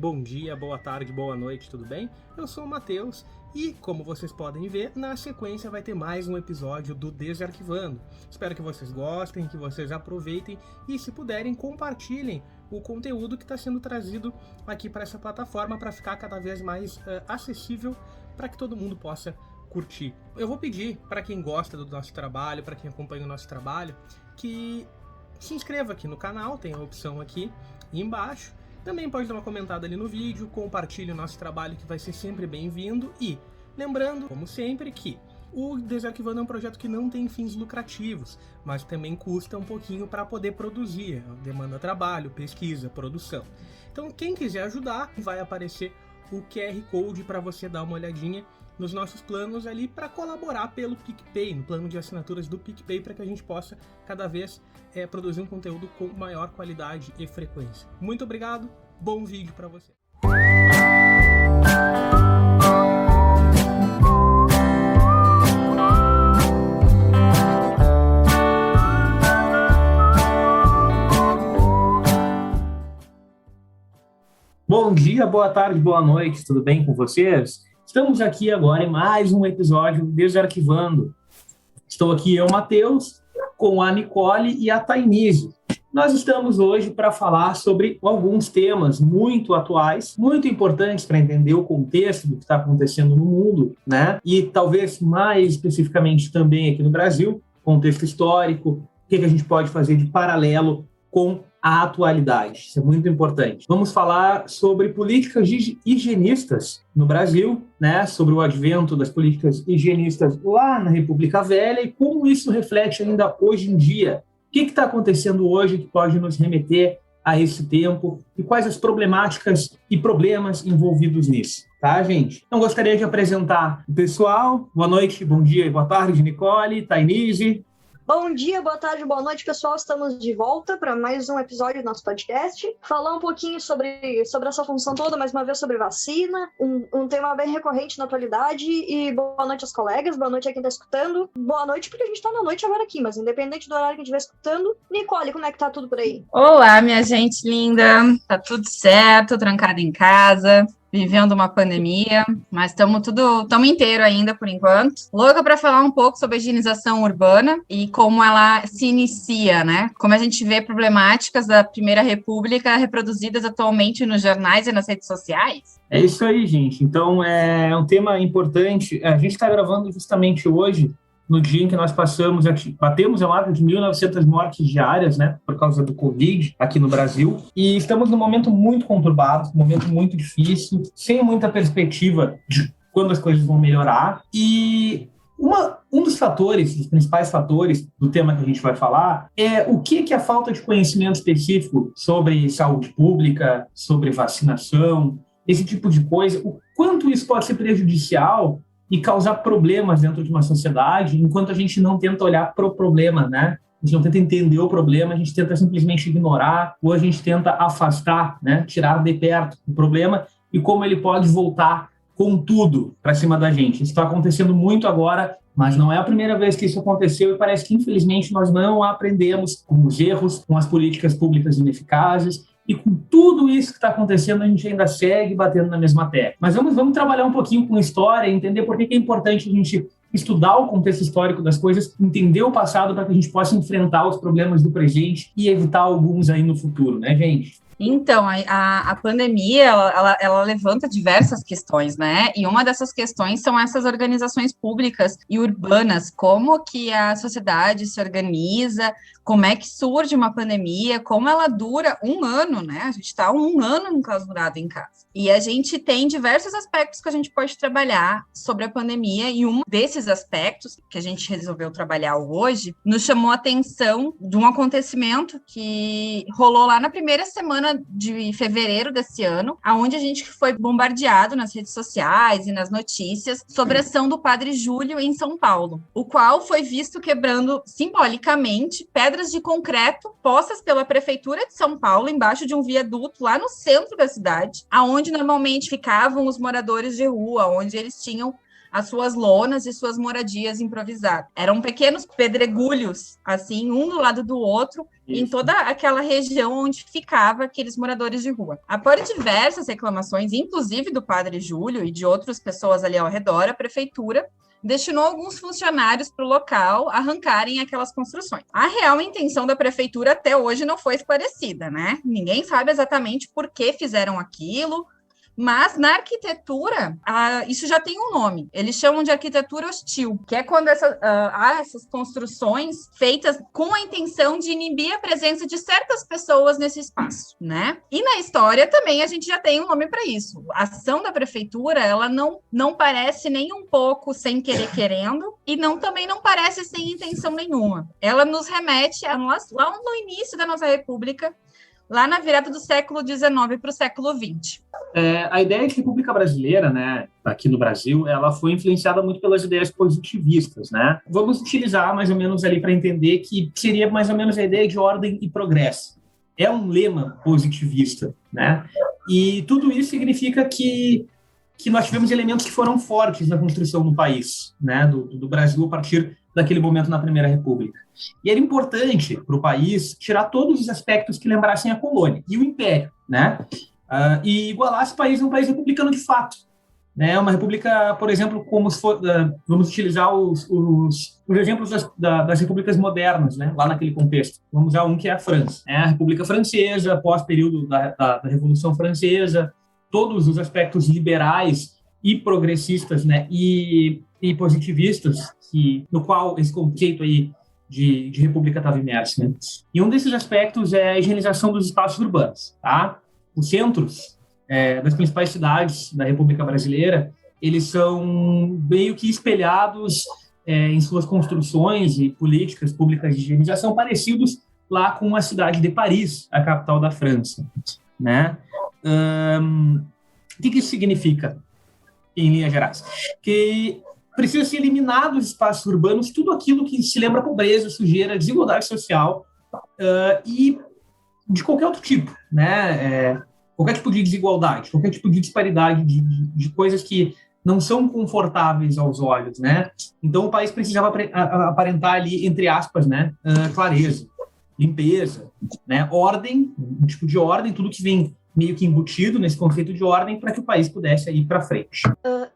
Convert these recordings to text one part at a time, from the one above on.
Bom dia, boa tarde, boa noite, tudo bem? Eu sou o Matheus e, como vocês podem ver, na sequência vai ter mais um episódio do Desarquivando. Espero que vocês gostem, que vocês aproveitem e, se puderem, compartilhem o conteúdo que está sendo trazido aqui para essa plataforma para ficar cada vez mais acessível para que todo mundo possa curtir. Eu vou pedir para quem gosta do nosso trabalho, para quem acompanha o nosso trabalho, que se inscreva aqui no canal, tem a opção aqui embaixo. Também pode dar uma comentada ali no vídeo, compartilhe o nosso trabalho que vai ser sempre bem-vindo e lembrando, como sempre, que o Desarquivando é um projeto que não tem fins lucrativos, mas também custa um pouquinho para poder produzir, demanda trabalho, pesquisa, produção. Então quem quiser ajudar, vai aparecer o QR Code para você dar uma olhadinha nos nossos planos ali para colaborar pelo PicPay, no plano de assinaturas do PicPay, para que a gente possa cada vez produzir um conteúdo com maior qualidade e frequência. Muito obrigado, bom vídeo para você. Bom dia, boa tarde, boa noite, tudo bem com vocês? Estamos aqui agora em mais um episódio Desarquivando. Estou aqui eu, Matheus, com a Nicole e a Tainise. Nós estamos hoje para falar sobre alguns temas muito atuais, muito importantes para entender o contexto do que está acontecendo no mundo, né? E talvez mais especificamente também aqui no Brasil, contexto histórico, o que a gente pode fazer de paralelo com a atualidade. Isso é muito importante. Vamos falar sobre políticas higienistas no Brasil, né? Sobre o advento das políticas higienistas lá na República Velha e como isso reflete ainda hoje em dia. O que está acontecendo hoje que pode nos remeter a esse tempo e quais as problemáticas e problemas envolvidos nisso, tá, gente? Então, gostaria de apresentar o pessoal. Boa noite, bom dia e boa tarde, Nicole, Tainise. Bom dia, boa tarde, boa noite, pessoal. Estamos de volta para mais um episódio do nosso podcast. Falar um pouquinho sobre essa função toda, mais uma vez sobre vacina, um tema bem recorrente na atualidade. E boa noite aos colegas, boa noite a quem está escutando. Boa noite, porque a gente está na noite agora aqui, mas independente do horário que a gente estiver escutando. Nicole, como é que tá tudo por aí? Olá, minha gente linda. Tá tudo certo, trancada em casa, vivendo uma pandemia, mas estamos inteiro ainda por enquanto. Louca para falar um pouco sobre a higienização urbana e como ela se inicia, né? Como a gente vê problemáticas da Primeira República reproduzidas atualmente nos jornais e nas redes sociais. É isso aí, gente. Então, é um tema importante. A gente está gravando justamente hoje, no dia em que nós batemos a marca de 1.900 mortes diárias, né, por causa do Covid aqui no Brasil, e estamos num momento muito conturbado, um momento muito difícil, sem muita perspectiva de quando as coisas vão melhorar, e um dos principais fatores do tema que a gente vai falar é o que a falta de conhecimento específico sobre saúde pública, sobre vacinação, esse tipo de coisa, o quanto isso pode ser prejudicial e causar problemas dentro de uma sociedade, enquanto a gente não tenta olhar para o problema, né? A gente não tenta entender o problema, a gente tenta simplesmente ignorar, ou a gente tenta afastar, né? Tirar de perto o problema e como ele pode voltar com tudo para cima da gente. Isso está acontecendo muito agora, mas não é a primeira vez que isso aconteceu e parece que, infelizmente, nós não aprendemos com os erros, com as políticas públicas ineficazes. E com tudo isso que está acontecendo, a gente ainda segue batendo na mesma tecla. Mas vamos trabalhar um pouquinho com história, entender por que é importante a gente estudar o contexto histórico das coisas, entender o passado para que a gente possa enfrentar os problemas do presente e evitar alguns aí no futuro, né, gente? Então, a pandemia, ela levanta diversas questões, né? E uma dessas questões são essas organizações públicas e urbanas, como que a sociedade se organiza, como é que surge uma pandemia, como ela dura um ano, né? A gente está um ano enclausurado em casa. E a gente tem diversos aspectos que a gente pode trabalhar sobre a pandemia, e um desses aspectos que a gente resolveu trabalhar hoje nos chamou a atenção de um acontecimento que rolou lá na primeira semana de fevereiro desse ano, onde a gente foi bombardeado nas redes sociais e nas notícias sobre a ação do Padre Júlio em São Paulo, o qual foi visto quebrando simbolicamente pedras de concreto postas pela Prefeitura de São Paulo embaixo de um viaduto lá no centro da cidade, aonde normalmente ficavam os moradores de rua, onde eles tinham as suas lonas e suas moradias improvisadas. Eram pequenos pedregulhos, assim, um do lado do outro, em toda aquela região onde ficava aqueles moradores de rua. Após diversas reclamações, inclusive do padre Júlio e de outras pessoas ali ao redor, a prefeitura destinou alguns funcionários para o local arrancarem aquelas construções. A real intenção da prefeitura até hoje não foi esclarecida, né? Ninguém sabe exatamente por que fizeram aquilo, mas na arquitetura, isso já tem um nome. Eles chamam de arquitetura hostil, que é quando há essas construções feitas com a intenção de inibir a presença de certas pessoas nesse espaço, né? E na história também a gente já tem um nome para isso. A ação da prefeitura, ela não parece nem um pouco sem querer querendo, e também não parece sem intenção nenhuma. Ela nos remete lá no início da nossa república, lá na virada do século XIX para o século XX. A ideia de República Brasileira, né, aqui no Brasil, ela foi influenciada muito pelas ideias positivistas, né? Vamos utilizar mais ou menos ali para entender que seria mais ou menos a ideia de ordem e progresso. É um lema positivista, né? E tudo isso significa que nós tivemos elementos que foram fortes na construção do país, né, do Brasil a partir daquele momento na Primeira República. E era importante para o país tirar todos os aspectos que lembrassem a colônia e o império, né? E igualar esse país a um país republicano de fato. Né? Uma república, por exemplo, como se for, vamos utilizar os exemplos das repúblicas modernas, né? Lá naquele contexto. Vamos usar um que é a França. A República Francesa, pós-período da Revolução Francesa, todos os aspectos liberais e progressistas, né? E positivistas, no qual esse conceito aí de república estava imerso, né? E um desses aspectos é a higienização dos espaços urbanos, tá? Os centros das principais cidades da República Brasileira, eles são meio que espelhados em suas construções e políticas públicas de higienização parecidos lá com a cidade de Paris, a capital da França, né? O que isso significa, em linhas gerais? Que precisa ser eliminado dos espaços urbanos tudo aquilo que se lembra pobreza, sujeira, desigualdade social e de qualquer outro tipo, né? Qualquer tipo de desigualdade, qualquer tipo de disparidade de coisas que não são confortáveis aos olhos, né? Então, o país precisava aparentar ali, entre aspas, né? Clareza, limpeza, né? Ordem, um tipo de ordem, tudo que vem meio que embutido nesse conceito de ordem para que o país pudesse ir para frente.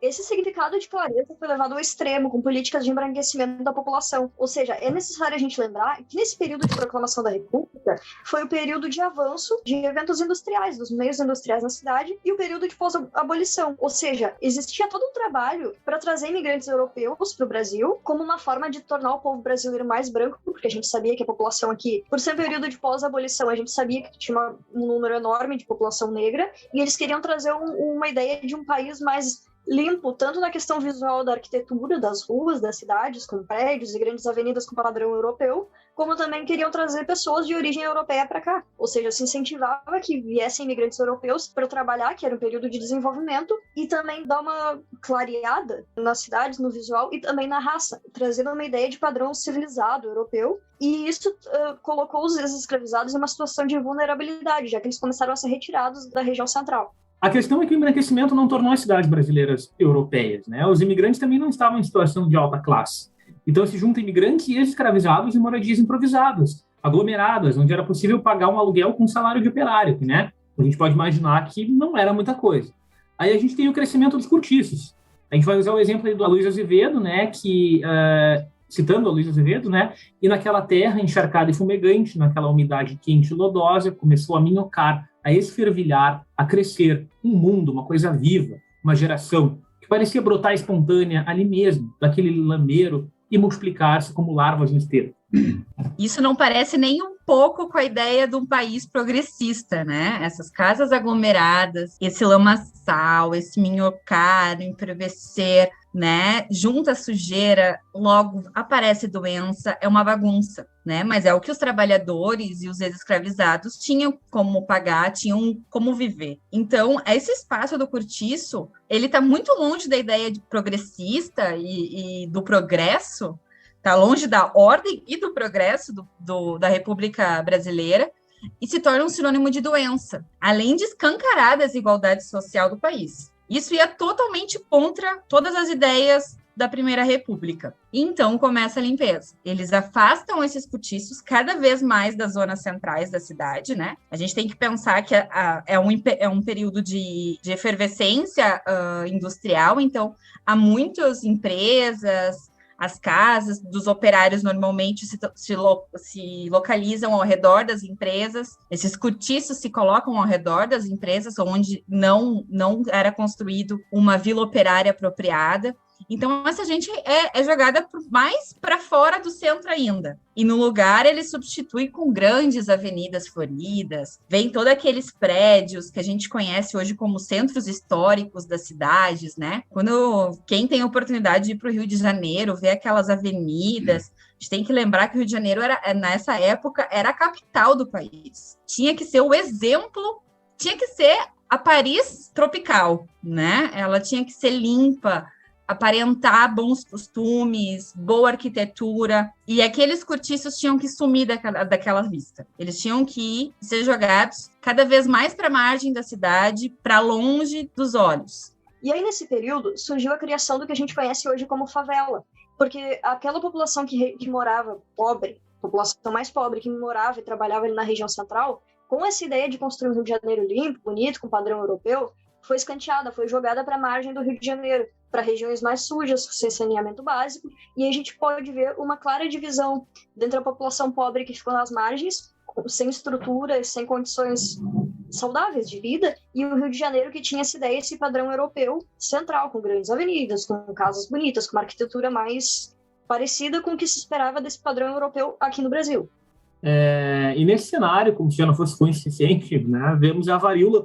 Esse significado de clareza foi levado ao extremo com políticas de embranquecimento da população. Ou seja, é necessário a gente lembrar que nesse período de proclamação da República foi o período de avanço de eventos industriais, dos meios industriais na cidade, e o período de pós-abolição. Ou seja, existia todo um trabalho para trazer imigrantes europeus para o Brasil como uma forma de tornar o povo brasileiro mais branco, porque a gente sabia que a população aqui, por ser um período de pós-abolição, a gente sabia que tinha um número enorme de população negra, e eles queriam trazer uma ideia de um país mais limpo, tanto na questão visual da arquitetura, das ruas, das cidades, com prédios e grandes avenidas com padrão europeu, como também queriam trazer pessoas de origem europeia para cá. Ou seja, se incentivava que viessem imigrantes europeus para trabalhar, que era um período de desenvolvimento, e também dar uma clareada nas cidades, no visual e também na raça, trazendo uma ideia de padrão civilizado europeu. E isso colocou os ex-escravizados em uma situação de vulnerabilidade, já que eles começaram a ser retirados da região central. A questão é que o embranquecimento não tornou as cidades brasileiras europeias, né? Os imigrantes também não estavam em situação de alta classe. Então se juntam imigrantes e ex-escravizados em moradias improvisadas, aglomeradas, onde era possível pagar um aluguel com salário de operário, que, né? A gente pode imaginar que não era muita coisa. Aí a gente tem o crescimento dos cortiços. A gente vai usar o exemplo aí do Aloysio Azevedo, né? Que citando o Aloysio Azevedo, né? E naquela terra encharcada e fumegante, naquela umidade quente e lodosa, começou a minhocar, a esfervilhar, a crescer um mundo, uma coisa viva, uma geração que parecia brotar espontânea ali mesmo, daquele lameiro, e multiplicar-se como larvas no esterco. Isso não parece nem um pouco com a ideia de um país progressista, né? Essas casas aglomeradas, esse lamaçal, esse minhocar, enfervecer, né? Junta a sujeira, logo aparece doença, é uma bagunça, né? Mas é o que os trabalhadores e os ex-escravizados tinham como pagar, tinham como viver. Então, esse espaço do cortiço, ele está muito longe da ideia de progressista e do progresso, está longe da ordem e do progresso da República Brasileira, e se torna um sinônimo de doença, além de escancarar a desigualdade social do país. Isso ia totalmente contra todas as ideias da Primeira República. Então, começa a limpeza. Eles afastam esses cortiços cada vez mais das zonas centrais da cidade, né? A gente tem que pensar que é um período de efervescência industrial, então, há muitas empresas, as casas dos operários normalmente se localizam ao redor das empresas, esses cortiços se colocam ao redor das empresas, onde não era construído uma vila operária apropriada. Então, essa gente é jogada mais para fora do centro ainda. E no lugar, ele substitui com grandes avenidas floridas, vem todos aqueles prédios que a gente conhece hoje como centros históricos das cidades, né? Quem tem a oportunidade de ir para o Rio de Janeiro, ver aquelas avenidas, a gente tem que lembrar que o Rio de Janeiro, nessa época, era a capital do país. Tinha que ser o exemplo, tinha que ser a Paris tropical, né? Ela tinha que ser limpa, aparentar bons costumes, boa arquitetura, e aqueles cortiços tinham que sumir daquela vista. Eles tinham que ser jogados cada vez mais para a margem da cidade, para longe dos olhos. E aí, nesse período, surgiu a criação do que a gente conhece hoje como favela, porque aquela população que morava pobre, população mais pobre que morava e trabalhava ali na região central, com essa ideia de construir um Rio de Janeiro limpo, bonito, com padrão europeu, foi escanteada, foi jogada para a margem do Rio de Janeiro, para regiões mais sujas, sem saneamento básico, e a gente pode ver uma clara divisão dentro da população pobre que ficou nas margens, sem estrutura, sem condições saudáveis de vida, e o Rio de Janeiro que tinha essa ideia, esse padrão europeu central, com grandes avenidas, com casas bonitas, com uma arquitetura mais parecida com o que se esperava desse padrão europeu aqui no Brasil. E nesse cenário, como se já não fosse coincidente, né, vemos a varíola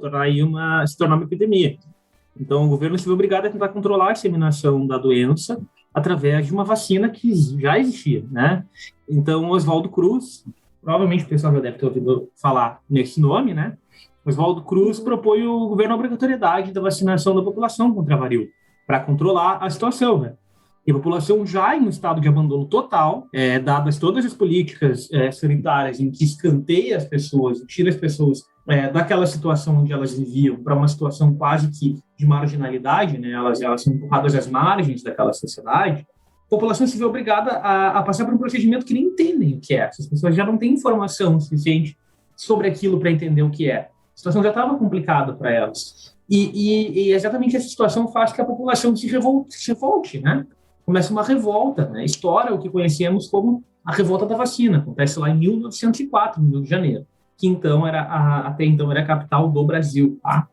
se tornar uma epidemia. Então, o governo se viu obrigado a tentar controlar a disseminação da doença através de uma vacina que já existia, né? Então, Oswaldo Cruz, provavelmente o pessoal já deve ter ouvido falar nesse nome, né? Oswaldo Cruz propõe o governo a obrigatoriedade da vacinação da população contra a varíola, para controlar a situação, né? E a população já em um estado de abandono total, dadas todas as políticas sanitárias em que escanteia as pessoas, tira as pessoas daquela situação onde elas viviam para uma situação quase que de marginalidade, né? Elas são empurradas às margens daquela sociedade, a população se vê obrigada a passar por um procedimento que nem entendem o que é. As pessoas já não têm informação suficiente sobre aquilo para entender o que é. A situação já estava complicada para elas. E exatamente essa situação faz que a população se revolte, né? Começa uma revolta, né? Estoura o que conhecemos como a revolta da vacina. Acontece lá em 1904, no Rio de Janeiro, que até então era a capital do Brasil, tá?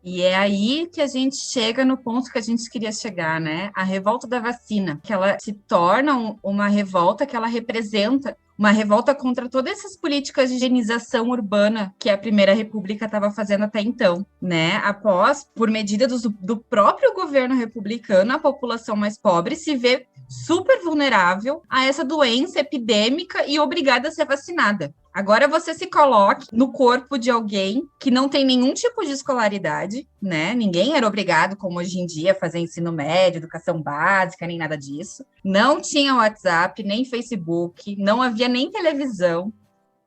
E é aí que a gente chega no ponto que a gente queria chegar, né? A revolta da vacina, que ela se torna uma revolta que ela representa uma revolta contra todas essas políticas de higienização urbana que a Primeira República estava fazendo até então, né? Após, por medida do próprio governo republicano, a população mais pobre se vê super vulnerável a essa doença epidêmica e obrigada a ser vacinada. Agora você se coloque no corpo de alguém que não tem nenhum tipo de escolaridade, né? Ninguém era obrigado, como hoje em dia, a fazer ensino médio, educação básica, nem nada disso. Não tinha WhatsApp, nem Facebook, não havia nem televisão.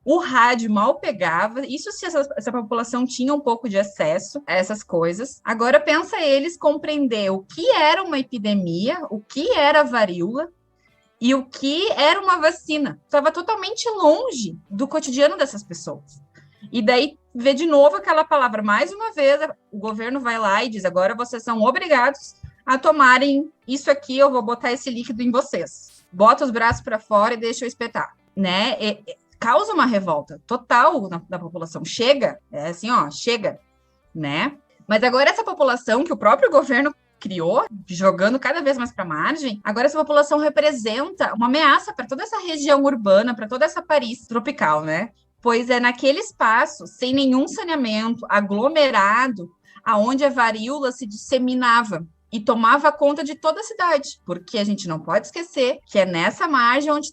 O rádio mal pegava, isso se essa população tinha um pouco de acesso a essas coisas. Agora pensa eles compreender o que era uma epidemia, o que era varíola, e o que era uma vacina. Estava totalmente longe do cotidiano dessas pessoas. E daí, vê de novo aquela palavra, mais uma vez, o governo vai lá e diz, agora vocês são obrigados a tomarem isso aqui, eu vou botar esse líquido em vocês. Bota os braços para fora e deixa eu espetar, né? Causa uma revolta total na população. Chega, chega, né? Mas agora essa população que o próprio governo criou, jogando cada vez mais para a margem, agora essa população representa uma ameaça para toda essa região urbana, para toda essa Paris tropical, né? Pois é naquele espaço, sem nenhum saneamento, aglomerado, aonde a varíola se disseminava e tomava conta de toda a cidade, porque a gente não pode esquecer que é nessa margem onde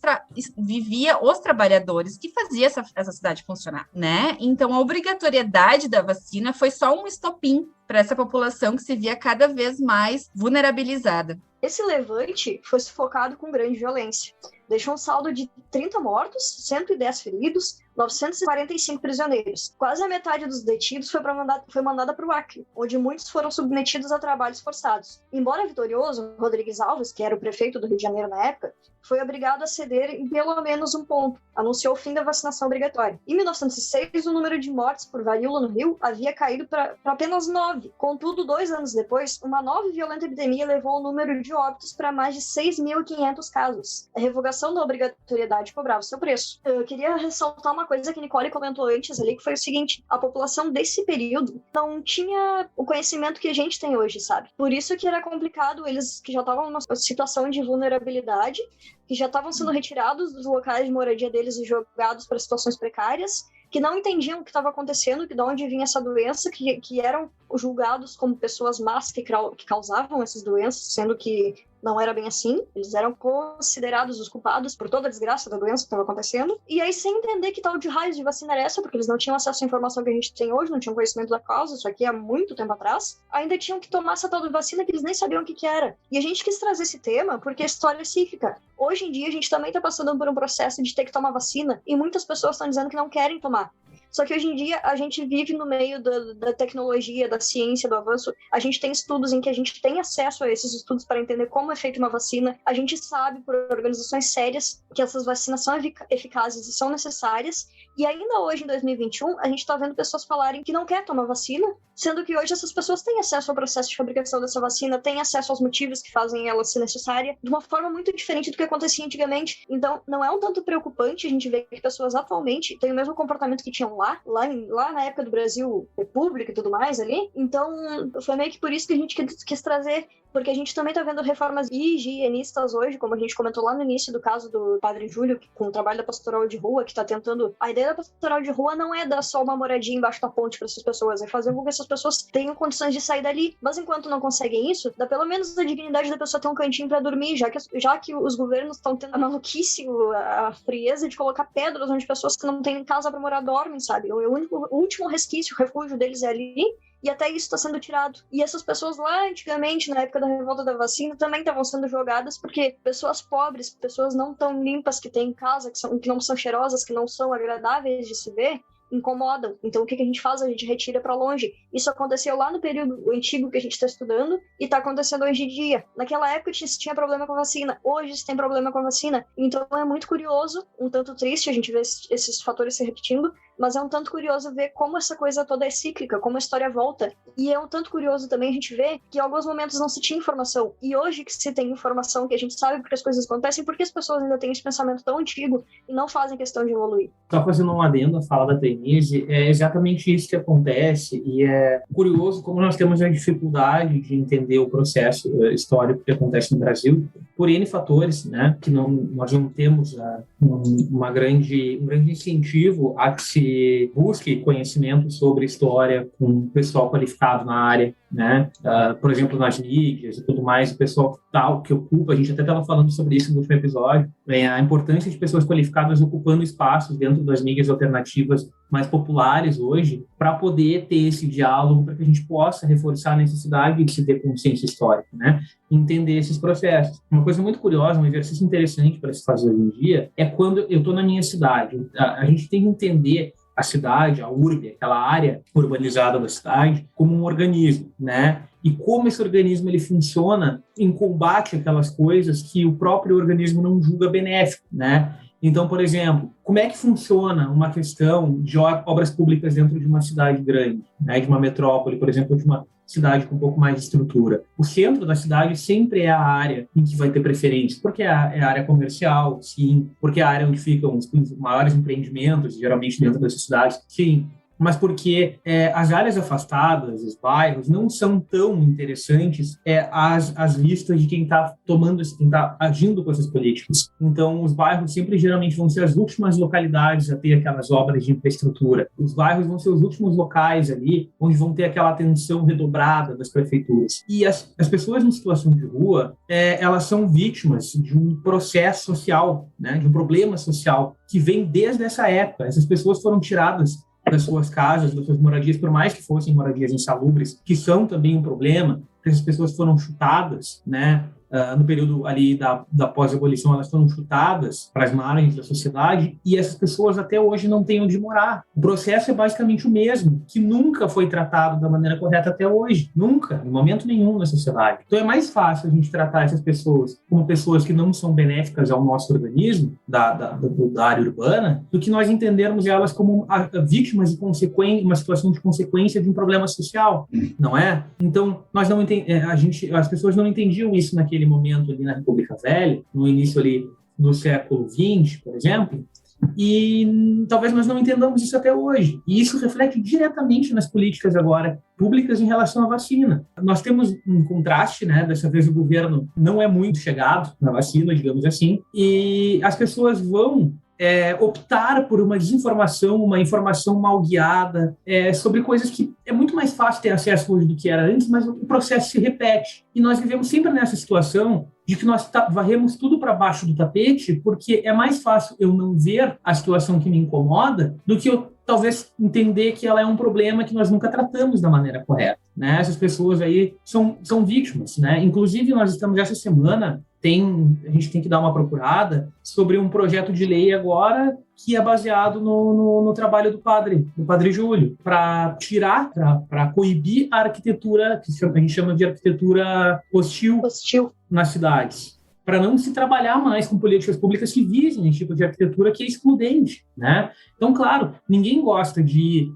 vivia os trabalhadores que fazia essa cidade funcionar, né? Então, a obrigatoriedade da vacina foi só um estopim para essa população que se via cada vez mais vulnerabilizada. Esse levante foi sufocado com grande violência. Deixou um saldo de 30 mortos, 110 feridos, 945 prisioneiros. Quase a metade dos detidos foi mandada para o Acre, onde muitos foram submetidos a trabalhos forçados. Embora vitorioso, Rodrigues Alves, que era o prefeito do Rio de Janeiro na época, foi obrigado a ceder em pelo menos um ponto. Anunciou o fim da vacinação obrigatória. Em 1906, o número de mortes por varíola no Rio havia caído para apenas 9. Contudo, 2 anos depois, uma nova e violenta epidemia levou o número de óbitos para mais de 6.500 casos. A revogação da obrigatoriedade cobrava seu preço. Eu queria ressaltar uma coisa que a Nicole comentou antes ali, que foi o seguinte: a população desse período não tinha o conhecimento que a gente tem hoje, sabe? Por isso que era complicado, eles que já estavam numa situação de vulnerabilidade, que já estavam sendo retirados dos locais de moradia deles e jogados para situações precárias, que não entendiam o que estava acontecendo, de onde vinha essa doença, que eram julgados como pessoas más que causavam essas doenças, sendo que não era bem assim. Eles eram considerados os culpados por toda a desgraça da doença que estava acontecendo. E aí, sem entender que tal de raio de vacina era essa, porque eles não tinham acesso à informação que a gente tem hoje, não tinham conhecimento da causa, isso aqui há muito tempo atrás, ainda tinham que tomar essa tal de vacina que eles nem sabiam o que era. E a gente quis trazer esse tema porque a história é cíclica. Hoje em dia, a gente também está passando por um processo de ter que tomar vacina, e muitas pessoas estão dizendo que não querem tomar. Só que hoje em dia a gente vive no meio da tecnologia, da ciência, do avanço. A gente tem estudos em que a gente tem acesso a esses estudos para entender como é feita uma vacina. A gente sabe por organizações sérias que essas vacinas são eficazes e são necessárias. E ainda hoje, em 2021, a gente está vendo pessoas falarem que não quer tomar vacina, sendo que hoje essas pessoas têm acesso ao processo de fabricação dessa vacina, têm acesso aos motivos que fazem ela ser necessária, de uma forma muito diferente do que acontecia antigamente. Então, não é um tanto preocupante a gente ver que pessoas atualmente têm o mesmo comportamento que tinham lá na época do Brasil República e tudo mais ali. Então, foi meio que por isso que a gente quis trazer, porque a gente também está vendo reformas higienistas hoje, como a gente comentou lá no início do caso do Padre Júlio, com o trabalho da pastoral de rua, que está tentando... A ideia da pastoral de rua não é dar só uma moradia embaixo da ponte para essas pessoas, é fazer com que essas pessoas tenham condições de sair dali. Mas enquanto não conseguem isso, dá pelo menos a dignidade da pessoa ter um cantinho para dormir, já que os governos estão tendo a maluquice, a frieza de colocar pedras onde pessoas que não têm casa para morar dormem, sabe? O último resquício, o refúgio deles é ali, e até isso está sendo tirado. E essas pessoas lá, antigamente, na época da revolta da vacina, também estavam sendo jogadas porque pessoas pobres, pessoas não tão limpas, que têm em casa, que não são cheirosas, que não são agradáveis de se ver, incomodam. Então o que a gente faz? A gente retira para longe. Isso aconteceu lá no período antigo que a gente está estudando e está acontecendo hoje em dia. Naquela época se tinha problema com a vacina, hoje se tem problema com a vacina. Então é muito curioso, um tanto triste a gente ver esses fatores se repetindo, mas é um tanto curioso ver como essa coisa toda é cíclica, como a história volta. E é um tanto curioso também a gente ver que em alguns momentos não se tinha informação. E hoje que se tem informação, que a gente sabe porque as coisas acontecem, porque as pessoas ainda têm esse pensamento tão antigo e não fazem questão de evoluir. Só fazendo um adendo à fala da Denise, é exatamente isso que acontece, e é curioso como nós temos a dificuldade de entender o processo histórico que acontece no Brasil, por N fatores, né, que nós não temos um grande incentivo a que se busque conhecimento sobre história com o pessoal qualificado na área, né? Por exemplo, nas mídias e tudo mais, o pessoal tal que ocupa, a gente até estava falando sobre isso no último episódio, a importância de pessoas qualificadas ocupando espaços dentro das mídias alternativas mais populares hoje, para poder ter esse diálogo, para que a gente possa reforçar a necessidade de se ter consciência histórica, né? Entender esses processos. Uma coisa muito curiosa, um exercício interessante para se fazer hoje em dia, é quando eu estou na minha cidade. A gente tem que entender a cidade, a urbe, aquela área urbanizada da cidade, como um organismo, né? E como esse organismo ele funciona em combate àquelas coisas que o próprio organismo não julga benéfico, né? Então, por exemplo, como é que funciona uma questão de obras públicas dentro de uma cidade grande, né? De uma metrópole, por exemplo, de uma cidade com um pouco mais de estrutura? O centro da cidade sempre é a área em que vai ter preferência, porque é a área comercial, sim, porque é a área onde ficam os maiores empreendimentos, geralmente dentro dessas cidades, sim, mas porque as áreas afastadas, os bairros, não são tão interessantes às vistas de quem está agindo com essas políticas. Então, os bairros geralmente vão ser as últimas localidades a ter aquelas obras de infraestrutura. Os bairros vão ser os últimos locais ali onde vão ter aquela atenção redobrada das prefeituras. E as pessoas em situação de rua, elas são vítimas de um processo social, né, de um problema social que vem desde essa época. Essas pessoas foram tiradas das suas casas, das suas moradias, por mais que fossem moradias insalubres, que são também um problema, essas pessoas foram chutadas, né? no período ali da pós-abolição, elas foram chutadas para as margens da sociedade e essas pessoas até hoje não têm onde morar. O processo é basicamente o mesmo, que nunca foi tratado da maneira correta até hoje. Nunca, em momento nenhum na sociedade. Então é mais fácil a gente tratar essas pessoas como pessoas que não são benéficas ao nosso organismo, da área urbana, do que nós entendermos elas como vítimas de uma situação de consequência de um problema social, não é? Então, nós não as pessoas não entendiam isso naquele momento ali na República Velha, no início ali do século XX, por exemplo, e talvez nós não entendamos isso até hoje. E isso reflete diretamente nas políticas agora públicas em relação à vacina. Nós temos um contraste, né? Dessa vez o governo não é muito chegado na vacina, digamos assim, e as pessoas vão optar por uma desinformação, uma informação mal guiada, sobre coisas que é muito mais fácil ter acesso hoje do que era antes, mas o processo se repete. E nós vivemos sempre nessa situação de que nós varremos tudo para baixo do tapete, porque é mais fácil eu não ver a situação que me incomoda do que eu talvez entender que ela é um problema que nós nunca tratamos da maneira correta, né? Essas pessoas aí são vítimas, né? Inclusive, nós estamos essa semana, a gente tem que dar uma procurada sobre um projeto de lei agora que é baseado no trabalho do padre Júlio, para coibir a arquitetura, que a gente chama de arquitetura hostil. Nas cidades, para não se trabalhar mais com políticas públicas que visem esse tipo de arquitetura que é excludente, né? Então, claro, ninguém gosta de ir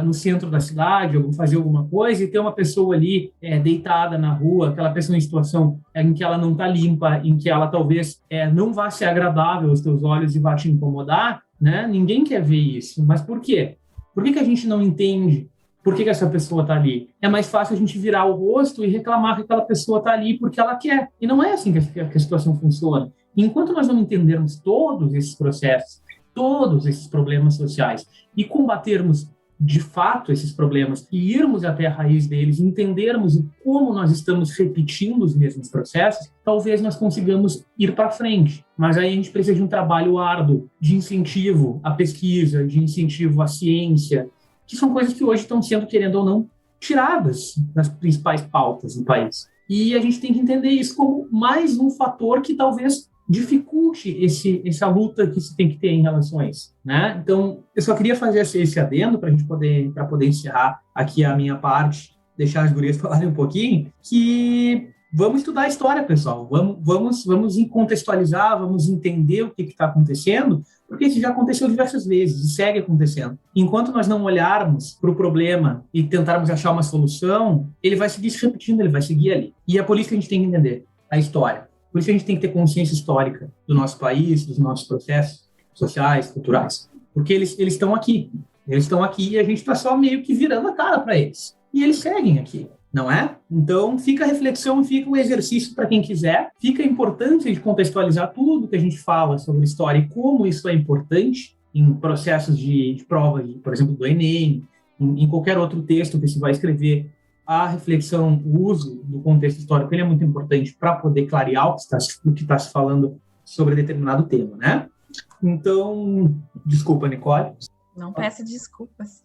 no centro da cidade, ou fazer alguma coisa, e ter uma pessoa ali deitada na rua, aquela pessoa em situação em que ela não está limpa, em que ela talvez não vá ser agradável aos teus olhos e vá te incomodar, né? Ninguém quer ver isso. Mas por quê? Por que a gente não entende por que essa pessoa está ali? É mais fácil a gente virar o rosto e reclamar que aquela pessoa está ali porque ela quer. E não é assim que a situação funciona. Enquanto nós não entendermos todos esses processos, todos esses problemas sociais e combatermos de fato esses problemas e irmos até a raiz deles, entendermos como nós estamos repetindo os mesmos processos, talvez nós consigamos ir para frente. Mas aí a gente precisa de um trabalho árduo de incentivo à pesquisa, de incentivo à ciência, que são coisas que hoje estão sendo, querendo ou não, tiradas das principais pautas do país. E a gente tem que entender isso como mais um fator que talvez dificulte essa luta que se tem que ter em relação a isso, né? Então, eu só queria fazer esse adendo para poder encerrar aqui a minha parte, deixar as gurias falarem um pouquinho, que vamos estudar a história, pessoal. Vamos contextualizar, vamos entender o que está acontecendo, porque isso já aconteceu diversas vezes e segue acontecendo. Enquanto nós não olharmos para o problema e tentarmos achar uma solução, ele vai seguir se repetindo, ele vai seguir ali. E é por isso que a gente tem que entender a história. Por isso que a gente tem que ter consciência histórica do nosso país, dos nossos processos sociais, culturais. Porque eles estão aqui. Eles estão aqui e a gente está só meio que virando a cara para eles. E eles seguem aqui, não é? Então, fica a reflexão, fica o exercício para quem quiser. Fica a importância de contextualizar tudo que a gente fala sobre história e como isso é importante em processos de prova, por exemplo, do Enem, em qualquer outro texto que você vai escrever. A reflexão, o uso do contexto histórico, ele é muito importante para poder clarear o que está se falando sobre determinado tema, né? Então, desculpa, Nicole. Não peço desculpas.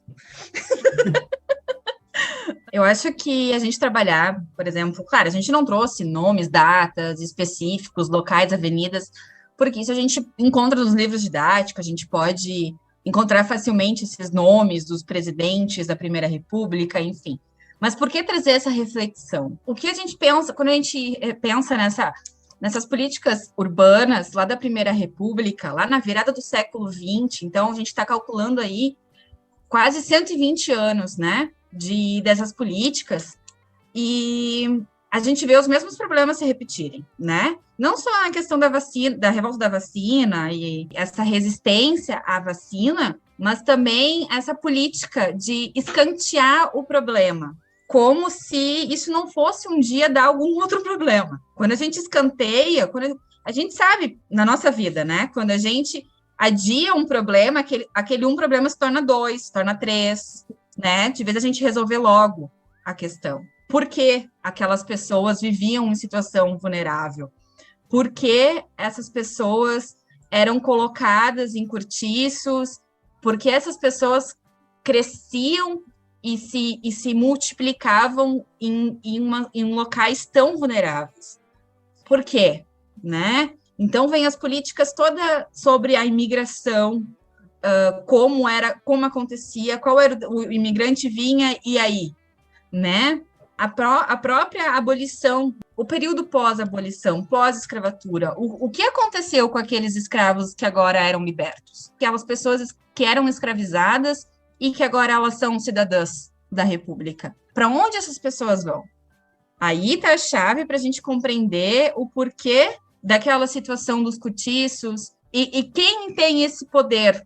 Eu acho que a gente trabalhar, por exemplo, claro, a gente não trouxe nomes, datas específicos, locais, avenidas, porque isso a gente encontra nos livros didáticos, a gente pode encontrar facilmente esses nomes dos presidentes da Primeira República, enfim. Mas por que trazer essa reflexão? O que a gente pensa, quando a gente pensa nessas políticas urbanas lá da Primeira República, lá na virada do século XX, então a gente está calculando aí quase 120 anos, né, dessas políticas, e a gente vê os mesmos problemas se repetirem, né? Não só a questão da vacina, da revolta da vacina e essa resistência à vacina, mas também essa política de escantear o problema, como se isso não fosse um dia dar algum outro problema. Quando a gente escanteia, a gente sabe na nossa vida, né? Quando a gente adia um problema, aquele um problema se torna 2, se torna 3, né? De vez a gente resolver logo a questão. Por que aquelas pessoas viviam em situação vulnerável? Por que essas pessoas eram colocadas em cortiços? Por que essas pessoas cresciam e se multiplicavam em locais tão vulneráveis? Por quê? Né? Então, vem as políticas todas sobre a imigração, como acontecia, qual era o imigrante vinha e aí, né? A própria abolição, o período pós-abolição, pós-escravatura, o que aconteceu com aqueles escravos que agora eram libertos? Aquelas pessoas que eram escravizadas e que agora elas são cidadãs da República. Para onde essas pessoas vão? Aí está a chave para a gente compreender o porquê daquela situação dos cortiços e quem tem esse poder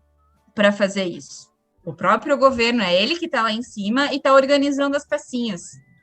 para fazer isso. O próprio governo, é ele que está lá em cima e está organizando as pecinhas.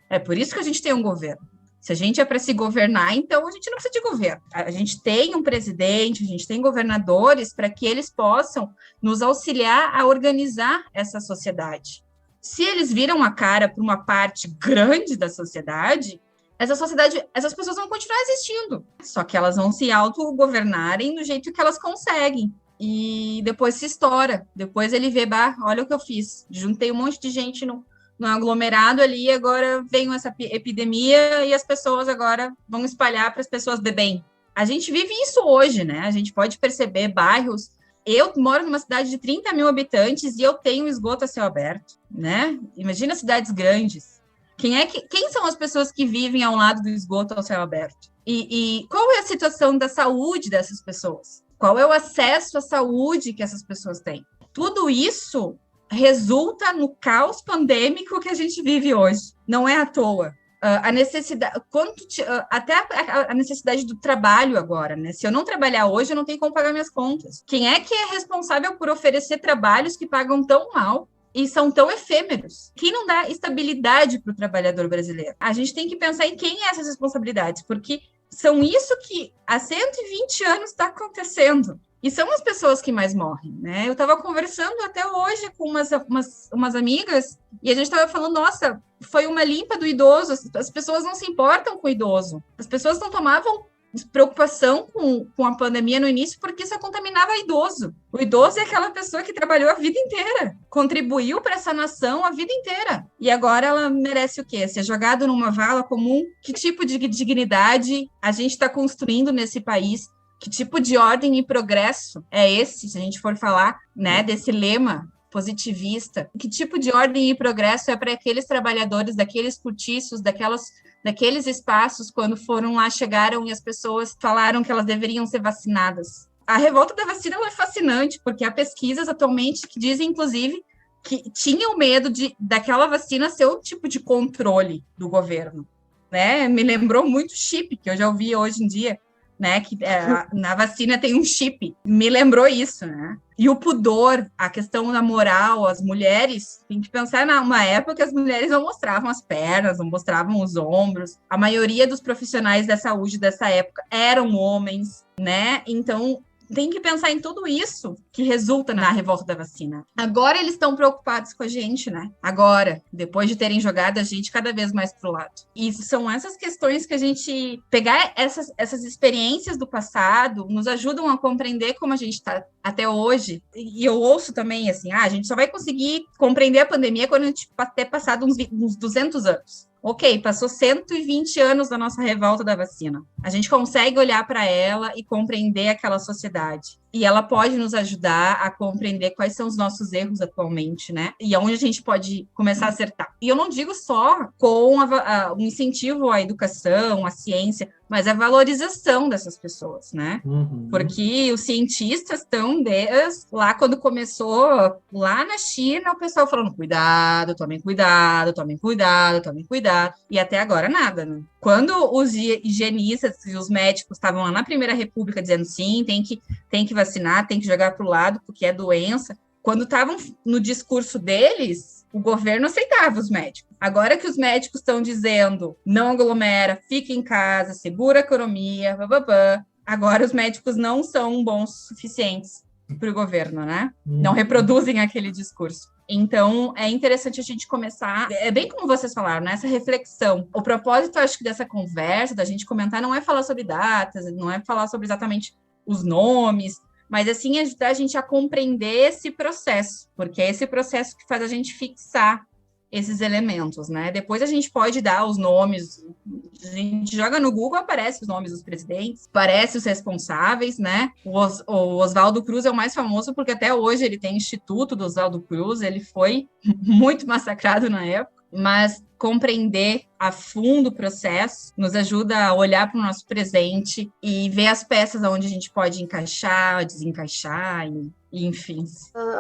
É por isso que a gente tem um governo. Se a gente é para se governar, então a gente não precisa de governo. A gente tem um presidente, a gente tem governadores para que eles possam nos auxiliar a organizar essa sociedade. Se eles viram a cara para uma parte grande da sociedade, essas pessoas vão continuar existindo. Só que elas vão se autogovernarem do jeito que elas conseguem. E depois se estoura. Depois ele vê, olha o que eu fiz. Juntei um monte de gente no aglomerado ali, agora veio essa epidemia e as pessoas agora vão espalhar para as pessoas beberem. A gente vive isso hoje, né? A gente pode perceber bairros. Eu moro numa cidade de 30 mil habitantes e eu tenho esgoto a céu aberto, né? Imagina cidades grandes. Quem são as pessoas que vivem ao lado do esgoto ao céu aberto? E qual é a situação da saúde dessas pessoas? Qual é o acesso à saúde que essas pessoas têm? Tudo isso resulta no caos pandêmico que a gente vive hoje. Não é à toa. A necessidade, até a necessidade do trabalho agora, né? Se eu não trabalhar hoje, eu não tenho como pagar minhas contas. Quem é que é responsável por oferecer trabalhos que pagam tão mal e são tão efêmeros? Quem não dá estabilidade para o trabalhador brasileiro? A gente tem que pensar em quem é essas responsabilidades, porque são isso que há 120 anos está acontecendo. E são as pessoas que mais morrem, né? Eu estava conversando até hoje com umas amigas e a gente estava falando, nossa, foi uma limpa do idoso, as pessoas não se importam com o idoso. As pessoas não tomavam preocupação com a pandemia no início porque isso contaminava idoso. O idoso é aquela pessoa que trabalhou a vida inteira, contribuiu para essa nação a vida inteira. E agora ela merece o quê? Ser jogada numa vala comum? Que tipo de dignidade a gente está construindo nesse país? Que tipo de ordem e progresso é esse, se a gente for falar, né, desse lema positivista? Que tipo de ordem e progresso é para aqueles trabalhadores, daqueles cortiços, daqueles espaços, quando foram lá, chegaram e as pessoas falaram que elas deveriam ser vacinadas? A revolta da vacina ela é fascinante, porque há pesquisas atualmente que dizem, inclusive, que tinham medo daquela vacina ser o tipo de controle do governo, né? Me lembrou muito chip, que eu já ouvi hoje em dia, né, que na vacina tem um chip, me lembrou isso, né? E o pudor, a questão da moral, as mulheres, tem que pensar numa época que as mulheres não mostravam as pernas, não mostravam os ombros, a maioria dos profissionais da saúde dessa época eram homens, né? Então, tem que pensar em tudo isso que resulta na revolta da vacina. Agora eles estão preocupados com a gente, né? Agora, depois de terem jogado a gente cada vez mais pro lado. E são essas questões que a gente... Pegar essas experiências do passado nos ajudam a compreender como a gente está até hoje. E eu ouço também, assim, a gente só vai conseguir compreender a pandemia quando a gente ter passado uns 200 anos. Ok, passou 120 anos da nossa revolta da vacina. A gente consegue olhar para ela e compreender aquela sociedade. E ela pode nos ajudar a compreender quais são os nossos erros atualmente, né? E aonde a gente pode começar a acertar. E eu não digo só com o incentivo à educação, à ciência, mas a valorização dessas pessoas, né? Uhum. Porque os cientistas estão desde lá quando começou, lá na China, o pessoal falando, cuidado, tomem cuidado, tomem cuidado, tomem cuidado. E até agora nada, né? Quando os higienistas e os médicos estavam lá na Primeira República dizendo sim, tem que vacinar, tem que jogar para o lado porque é doença, quando estavam no discurso deles, o governo aceitava os médicos. Agora que os médicos estão dizendo não aglomera, fica em casa, segura a economia, agora os médicos não são bons o suficientes para o governo, né? Não reproduzem aquele discurso. Então, é interessante a gente começar, é bem como vocês falaram, né? Essa reflexão. O propósito, acho que dessa conversa, da gente comentar, não é falar sobre datas, não é falar sobre exatamente os nomes, mas, assim, ajudar a gente a compreender esse processo, porque é esse processo que faz a gente fixar esses elementos, né? Depois a gente pode dar os nomes, a gente joga no Google, aparece os nomes dos presidentes, aparece os responsáveis, né? O Oswaldo Cruz é o mais famoso porque até hoje ele tem Instituto do Oswaldo Cruz, ele foi muito massacrado na época, mas compreender a fundo o processo nos ajuda a olhar para o nosso presente e ver as peças onde a gente pode encaixar, desencaixar, e enfim.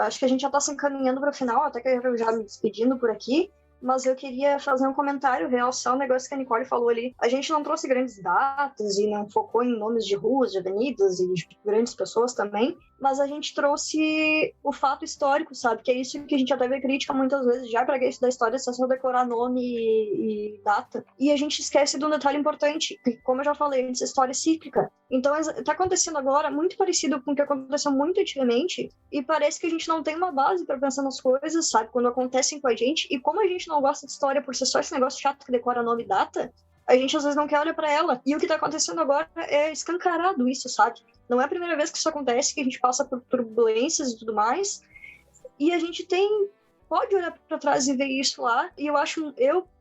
Acho que a gente já está se encaminhando para o final, até que eu já me despedindo por aqui. Mas eu queria fazer um comentário, realçar um negócio que a Nicole falou ali. A gente não trouxe grandes datas e não focou em nomes de ruas, de avenidas e de grandes pessoas também, mas a gente trouxe o fato histórico, sabe? Que é isso que a gente até vê crítica muitas vezes, já pra isso da história, é só decorar nome e data. E a gente esquece de um detalhe importante, que, como eu já falei antes, a história é cíclica. Então, tá acontecendo agora muito parecido com o que aconteceu muito antigamente, e parece que a gente não tem uma base para pensar nas coisas, sabe? Quando acontecem com a gente, e como a gente não gosta de história por ser só esse negócio chato que decora nome e data, a gente às vezes não quer olhar para ela. E o que tá acontecendo agora é escancarado isso, sabe? Não é a primeira vez que isso acontece, que a gente passa por turbulências e tudo mais, e a gente pode olhar para trás e ver isso lá, e eu acho,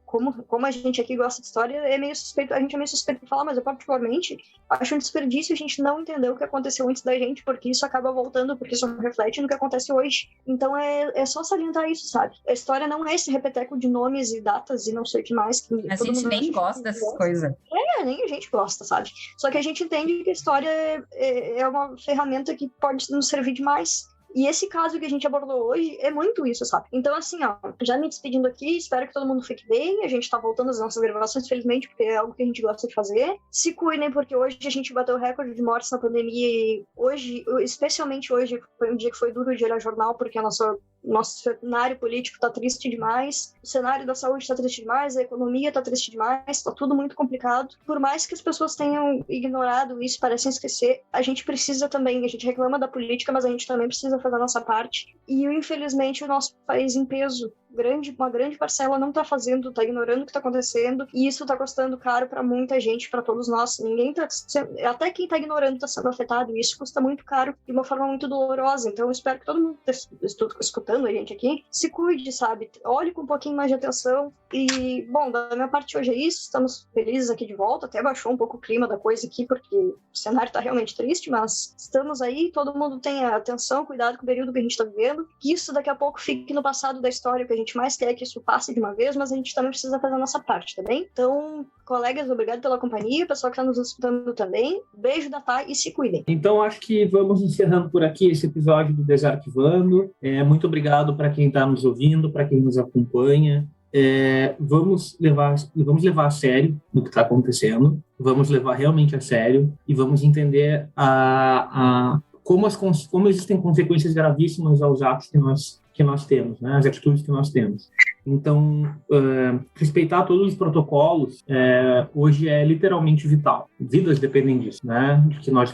como a gente aqui gosta de história, a gente é meio suspeito de falar, mas eu particularmente acho um desperdício a gente não entender o que aconteceu antes da gente, porque isso acaba voltando, porque isso reflete no que acontece hoje. Então é só salientar isso, sabe? A história não é esse repeteco de nomes e datas e não sei o que mais. Que a gente nem gosta dessas coisas. Nem a gente gosta, sabe? Só que a gente entende que a história é uma ferramenta que pode nos servir demais. E esse caso que a gente abordou hoje é muito isso, sabe? Então, assim, já me despedindo aqui, espero que todo mundo fique bem. A gente tá voltando às nossas gravações, felizmente, porque é algo que a gente gosta de fazer. Se cuidem, porque hoje a gente bateu o recorde de mortes na pandemia e hoje, especialmente hoje, foi um dia que foi duro de olhar jornal, porque nosso cenário político tá triste demais, o cenário da saúde tá triste demais, a economia tá triste demais, tá tudo muito complicado. Por mais que as pessoas tenham ignorado isso, parecem esquecer, a gente precisa também, a gente reclama da política, mas a gente também precisa fazer a nossa parte. E, infelizmente, o nosso país em peso, uma grande parcela não tá fazendo, tá ignorando o que tá acontecendo, e isso tá custando caro pra muita gente, pra todos nós. Até quem tá ignorando tá sendo afetado, e isso custa muito caro de uma forma muito dolorosa. Então eu espero que todo mundo escutando a gente aqui se cuide, sabe? Olhe com um pouquinho mais de atenção. E, bom, da minha parte hoje é isso, estamos felizes aqui de volta, até baixou um pouco o clima da coisa aqui, porque o cenário tá realmente triste, mas estamos aí, todo mundo tenha atenção, cuidado com o período que a gente tá vivendo, que isso daqui a pouco fique no passado da história, que a gente mais quer é que isso passe de uma vez, mas a gente também precisa fazer a nossa parte, tá bem? Então, colegas, obrigado pela companhia, pessoal que está nos escutando também, beijo da Thay e se cuidem. Então, acho que vamos encerrando por aqui esse episódio do Desarquivando. Muito obrigado para quem está nos ouvindo, para quem nos acompanha. Vamos levar a sério o que está acontecendo, vamos levar realmente a sério e vamos entender como existem consequências gravíssimas aos atos que nós temos, né, as atitudes que nós temos. Então, respeitar todos os protocolos hoje é literalmente vital. Vidas dependem disso, né? De que nós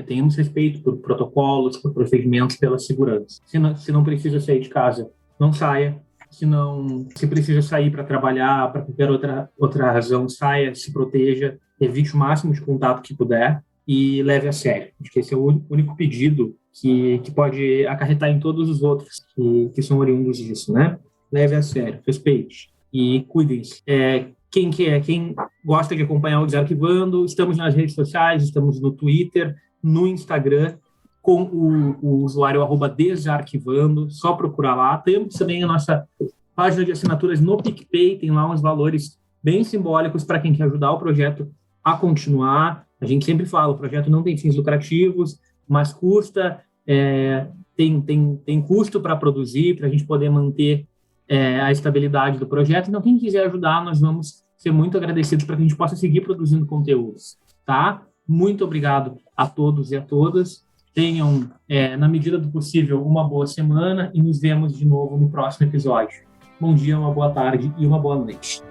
tenhamos respeito por protocolos, por procedimentos, pela segurança. Se não precisa sair de casa, não saia. Se precisa sair para trabalhar, para qualquer outra razão, saia, se proteja, evite o máximo de contato que puder e leve a sério. Acho que esse é o único pedido que pode acarretar em todos os outros que são oriundos disso, né? Leve a sério, respeite e cuidem-se. Quem gosta de acompanhar o Desarquivando, estamos nas redes sociais, estamos no Twitter, no Instagram, com o usuário @desarquivando, só procurar lá. Temos também a nossa página de assinaturas no PicPay, tem lá uns valores bem simbólicos para quem quer ajudar o projeto a continuar. A gente sempre fala, o projeto não tem fins lucrativos, mas custa, tem custo para produzir, para a gente poder manter a estabilidade do projeto. Então, quem quiser ajudar, nós vamos ser muito agradecidos para que a gente possa seguir produzindo conteúdos, tá? Muito obrigado a todos e a todas. Tenham, na medida do possível, uma boa semana e nos vemos de novo no próximo episódio. Bom dia, uma boa tarde e uma boa noite.